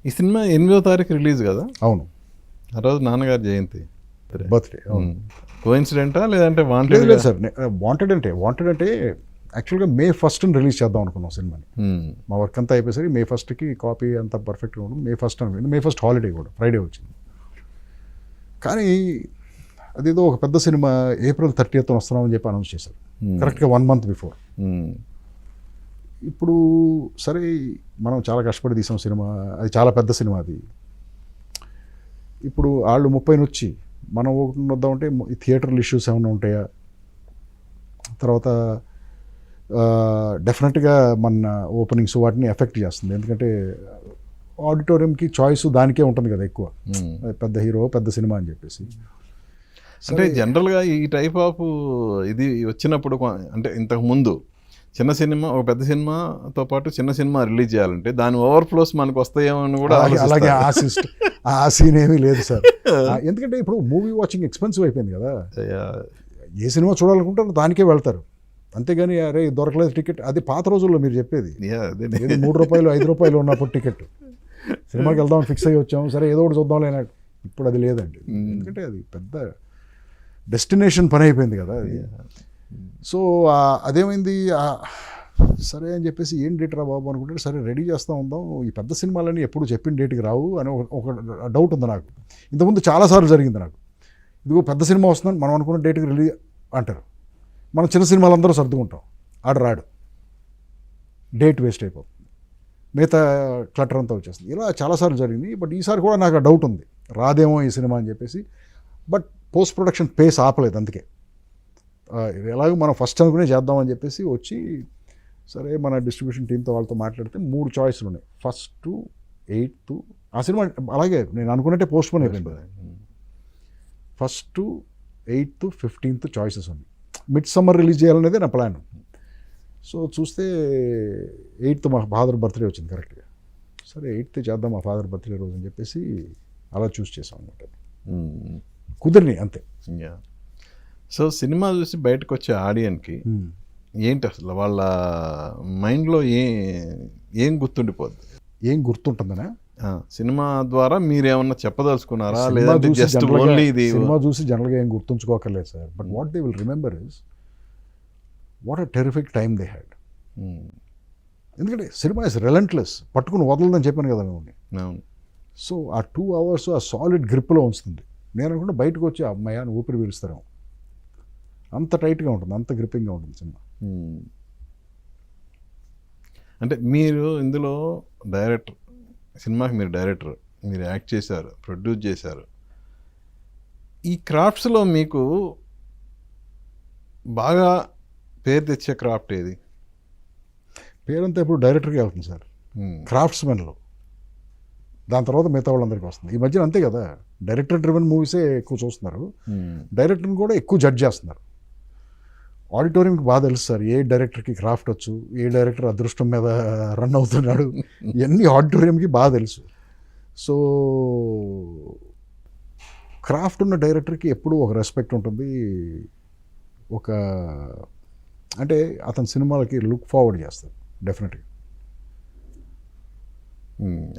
ఈ సినిమా 8వ తారీఖు రిలీజ్ కదా? అవును, ఆ రోజు నాన్నగారి జయంతి, బర్త్డే. కోఇన్సిడెంటా లేదంటే లేదు వాంటెడ్? లేదు సార్, వాంటెడ్ అంటే యాక్చువల్గా May 1 రిలీజ్ చేద్దాం అనుకున్నాం సినిమాని. మా వర్క్ అంతా అయిపోయేసరికి May 1కి కాపీ అంతా పర్ఫెక్ట్గా ఉంటుంది. May 1 అనుకుంది. May 1 హాలిడే కూడా, ఫ్రైడే వచ్చింది. కానీ అదేదో ఒక పెద్ద సినిమా April 30th వస్తున్నామని చెప్పి అనౌన్స్ చేశారు, కరెక్ట్గా 1 month బిఫోర్. ఇప్పుడు సరే, మనం చాలా కష్టపడి తీసాం సినిమా, అది చాలా పెద్ద సినిమా అది. ఇప్పుడు వాళ్ళు 30 వచ్చి మనం ఒకటి వద్దామంటే థియేటర్లు ఇష్యూస్ ఏమైనా ఉంటాయా, తర్వాత డెఫినెట్గా మన ఓపెనింగ్స్ వాటిని ఎఫెక్ట్ చేస్తుంది. ఎందుకంటే ఆడిటోరియంకి చాయిస్ దానికే ఉంటుంది కదా ఎక్కువ, పెద్ద హీరో పెద్ద సినిమా అని చెప్పేసి. అంటే జనరల్గా ఈ టైప్ ఆఫ్ ఇది వచ్చినప్పుడు, అంటే ఇంతకు ముందు చిన్న సినిమా, ఒక పెద్ద సినిమాతో పాటు చిన్న సినిమా రిలీజ్ చేయాలంటే దాని ఓవర్ఫ్లోస్ మనకు వస్తాయేమో అని కూడా అలాగే ఆ సీన్ ఏమీ లేదు సార్. ఎందుకంటే ఇప్పుడు మూవీ వాచింగ్ ఎక్స్పెన్సివ్ అయిపోయింది కదా, ఏ సినిమా చూడాలనుకుంటారో దానికే వెళ్తారు. అంతేగాని అరే దొరకలేదు టికెట్, అది పాత రోజుల్లో మీరు చెప్పేది. ఏది ₹3 ₹5 ఉన్నప్పుడు టికెట్, సినిమాకి వెళ్దామని ఫిక్స్ అయ్యి వచ్చాము, సరే ఏదో ఒకటి చూద్దాం లేనా. ఇప్పుడు అది లేదండి, ఎందుకంటే అది పెద్ద డెస్టినేషన్ పని అయిపోయింది కదా అది. సో అదేమైంది, సరే అని చెప్పేసి ఏం డేట్ రా బాబు అనుకుంటే, సరే రెడీ చేస్తూ ఉందాం, ఈ పెద్ద సినిమాలని ఎప్పుడు చెప్పిన డేట్కి రావు అని ఒక డౌట్ ఉంది నాకు. ఇంతకుముందు చాలాసార్లు జరిగింది నాకు, ఇదిగో పెద్ద సినిమా వస్తుందని మనం అనుకున్న డేట్కి రిలీజ్ అంటారు, మనం చిన్న సినిమాలు అందరూ సర్దుకుంటాం, ఆడ రాడు, డేట్ వేస్ట్ అయిపోతుంది, మిగతా క్లటర్ అంతా వచ్చేస్తుంది. ఇలా చాలాసార్లు జరిగింది. బట్ ఈసారి కూడా నాకు ఆ డౌట్ ఉంది, రాదేమో ఈ సినిమా అని చెప్పేసి. బట్ పోస్ట్ ప్రొడక్షన్ పేస్ ఆపలేదు, అందుకే ఎలాగో మనం ఫస్ట్ అనుకునే చేద్దామని చెప్పేసి వచ్చి, సరే మన డిస్ట్రిబ్యూషన్ టీంతో వాళ్ళతో మాట్లాడితే 3 చాయిస్లు ఉన్నాయి, 1st 8th. ఆ సినిమా అలాగే నేను అనుకున్నట్టే పోస్ట్ పోన్ అయిపోయింది. 1st 8th 15th చాయిసెస్ ఉన్నాయి. మిడ్ సమ్మర్ రిలీజ్ చేయాలనేది నా ప్లాన్. సో చూస్తే 8th మా ఫాదర్ బర్త్డే వచ్చింది కరెక్ట్గా, సరే 8th చేద్దాం మా ఫాదర్ బర్త్డే రోజు అని చెప్పేసి అలా చూస్ చేసాం అనమాట. కుదిరినాయి అంతే. సో సినిమా చూసి బయటకు వచ్చే ఆడియన్కి ఏంటి అసలు వాళ్ళ మైండ్లో ఏం గుర్తుండిపోద్ది? ఏం గుర్తుంటుందనా? సినిమా ద్వారా మీరేమన్నా చెప్పదలుచుకున్నారా, లేదంటే జస్ట్ ఓన్లీ ఇది? సినిమా చూసి జనరల్గా ఏం గుర్తుంచుకోకర్లేదు sir, but what they will remember is what a terrific time they had. ఎందుకంటే సినిమా ఇస్ రెలెంట్లెస్, పట్టుకుని వదలదని చెప్పాను కదా మేము. సో ఆ 2 hours ఆ సాలిడ్ గ్రిప్లో ఉంచుతుంది. నేను అనుకుంటే బయటకు వచ్చి అమ్మాయి అని ఊపిరి పీలుస్తారేమో, అంత టైట్గా ఉంటుంది, అంత గ్రిప్పింగ్గా ఉంటుంది సినిమా. అంటే మీరు ఇందులో డైరెక్టర్, సినిమాకి మీరు డైరెక్టర్, మీరు యాక్ట్ చేశారు, ప్రొడ్యూస్ చేశారు. ఈ క్రాఫ్ట్స్లో మీకు బాగా పేరు తెచ్చే క్రాఫ్ట్ ఏది? పేరంతా ఇప్పుడు డైరెక్టర్కే అవుతుంది సార్, క్రాఫ్ట్స్మెన్లో. దాని తర్వాత మిగతా వాళ్ళందరికీ వస్తుంది. ఈ మధ్యన అంతే కదా, డైరెక్టర్ డ్రివెన్ మూవీసే ఎక్కువ చూస్తున్నారు, డైరెక్టర్ని కూడా ఎక్కువ జడ్జ్ చేస్తున్నారు. ఆడిటోరియంకి బాగా తెలుసు సార్, ఏ డైరెక్టర్కి క్రాఫ్ట్ వచ్చు, ఏ డైరెక్టర్ అదృష్టం మీద రన్ అవుతున్నాడు, ఇవన్నీ ఆడిటోరియంకి బాగా తెలుసు. సో క్రాఫ్ట్ ఉన్న డైరెక్టర్కి ఎప్పుడూ ఒక రెస్పెక్ట్ ఉంటుంది, ఒక అంటే అతని సినిమాలకి లుక్ ఫార్వర్డ్ చేస్తారు డెఫినెట్గా.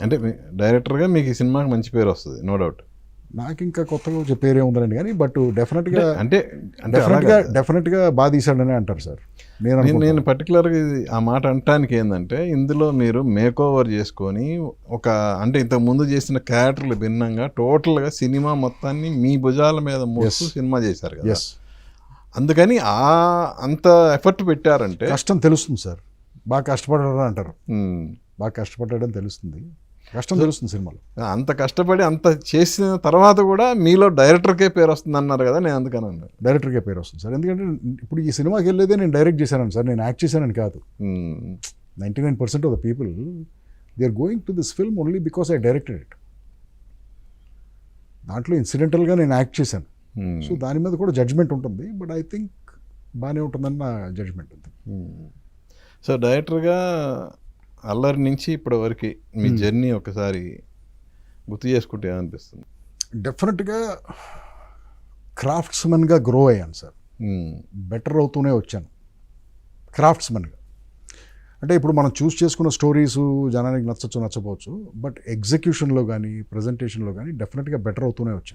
అంటే డైరెక్టర్గా మీకు ఈ సినిమాకి మంచి పేరు వస్తుంది, నో డౌట్. నాకు ఇంకా కొత్తగా వచ్చే పేరే ఉందండి, కానీ బట్ డెఫినెట్గా బాగా తీశాడని అంటారు సార్. నేను పర్టికులర్గా ఆ మాట అనటానికి ఏంటంటే, ఇందులో మీరు మేక్ ఓవర్ చేసుకొని ఒక, అంటే ఇంతకు ముందు చేసిన క్యారెక్టర్లు భిన్నంగా టోటల్గా సినిమా మొత్తాన్ని మీ భుజాల మీద మోస్తూ సినిమా చేశారు కదా. అందుకని అంత ఎఫర్ట్ పెట్టారంటే కష్టం తెలుస్తుంది సార్, బాగా కష్టపడ్డారని అంటారు, బాగా కష్టపడ్డాడని తెలుస్తుంది, కష్టం తెలుస్తుంది సినిమాలో. అంత కష్టపడి అంత చేసిన తర్వాత కూడా మీలో డైరెక్టర్కే పేరు వస్తుంది అన్నారు కదా, నేను అందుకని అన్నాను. డైరెక్టర్కే పేరు వస్తుంది సార్, ఎందుకంటే ఇప్పుడు ఈ సినిమాకి వెళ్ళేదే నేను డైరెక్ట్ చేశాను సార్, నేను యాక్ట్ చేశానని కాదు. 99% of the people they are going to this film only because I directed it. దాంట్లో ఇన్సిడెంటల్గా నేను యాక్ట్ చేశాను, సో దాని మీద కూడా జడ్జ్మెంట్ ఉంటుంది, బట్ ఐ థింక్ బాగానే ఉంటుందని నా జడ్జ్మెంట్ ఉంది. సో డైరెక్టర్గా అల్లరి నుంచి ఇప్పటి వరకు మీ జర్నీ ఒకసారి గుర్తు చేసుకుంటే ఏమనిపిస్తుంది? డెఫినెట్గా క్రాఫ్ట్స్మెన్గా గ్రో అయ్యాను సార్, బెటర్ అవుతూనే వచ్చాను క్రాఫ్ట్స్మెన్గా. అంటే ఇప్పుడు మనం చూస్ చేసుకున్న స్టోరీస్ జనానికి నచ్చచ్చు నచ్చపోవచ్చు, బట్ ఎగ్జిక్యూషన్లో కానీ ప్రజెంటేషన్లో కానీ డెఫినెట్గా బెటర్ అవుతూనే వచ్చాను.